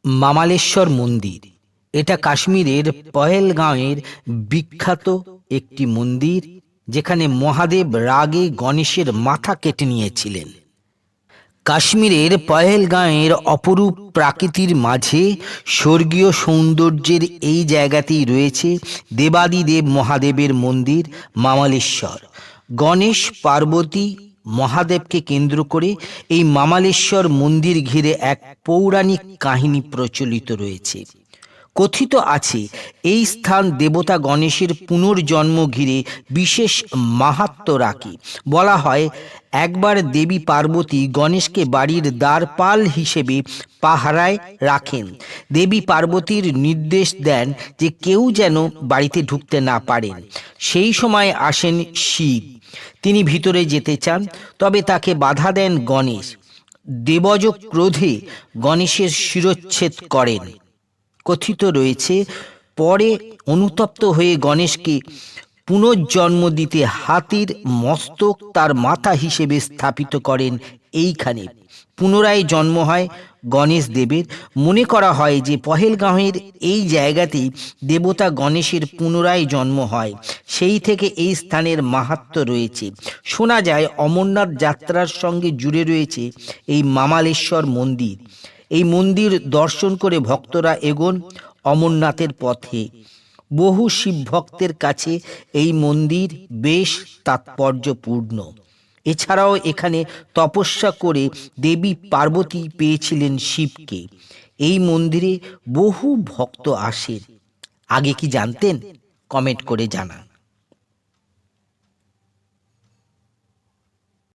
মামালেশ্বর মন্দির। এটা কাশ্মীরের পহেলগাঁওয়ের বিখ্যাত একটি মন্দির, যেখানে মহাদেব রাগে গণেশের মাথা কেটে নিয়েছিলেন। কাশ্মীরের পহেলগাঁওয়ের অপরূপ প্রাকৃতির মাঝে স্বর্গীয় সৌন্দর্যের এই জায়গাতেই রয়েছে দেবাদিদেব মহাদেবের মন্দির মামালেশ্বর। গণেশ, পার্বতী, মহাদেবকে কেন্দ্র করে এই মামালেশ্বর মন্দির ঘিরে এক পৌরাণিক কাহিনী প্রচলিত রয়েছে। কথিত আছে এই স্থান দেবতা গণেশের পুনর্জন্ম ঘিরে বিশেষ মাহাত্ম্য রাখে। বলা হয়, একবার দেবী পার্বতী গণেশকে বাড়ির দ্বারপাল হিসেবে পাহারায় রাখেন। দেবী পার্বতীর নির্দেশ দেন যে কেউ যেন বাড়িতে ঢুকতে না পারেন। সেই সময় আসেন শিব। তিনি ভিতরে যেতে চান, তবে তাকে বাধা দেন গণেশ। দেবজ ক্রোধে গণেশের শিরচ্ছেদ করেন। কথিত রয়েছে, পরে অনুতপ্ত হয়ে গণেশকে পুনর্জন্ম দিতে হাতির মস্তক তার মাথা হিসেবে স্থাপিত করেন এইখানে। পুনরায় জন্ম হয় গণেশ দেবের। মনে করা হয় যে পহেলগাঁওয়ের এই জায়গাতেই দেবতা গণেশের পুনরায় জন্ম হয়। সেই থেকে এই স্থানের মাহাত্ম্য রয়েছে। শোনা যায় অমরনাথ যাত্রার সঙ্গে জুড়ে রয়েছে এই মামালেশ্বর মন্দির। এই মন্দির দর্শন করে ভক্তরা এগোন অমরনাথের পথে। বহু শিব ভক্তের কাছে এই মন্দির বেশ তাৎপর্যপূর্ণ। এছাড়াও এখানে তপস্যা করে দেবী পার্বতী পেয়েছিলেন শিবকে। এই মন্দিরে বহু ভক্ত আসেন। আগে কি জানতেন? কমেন্ট করে জানান।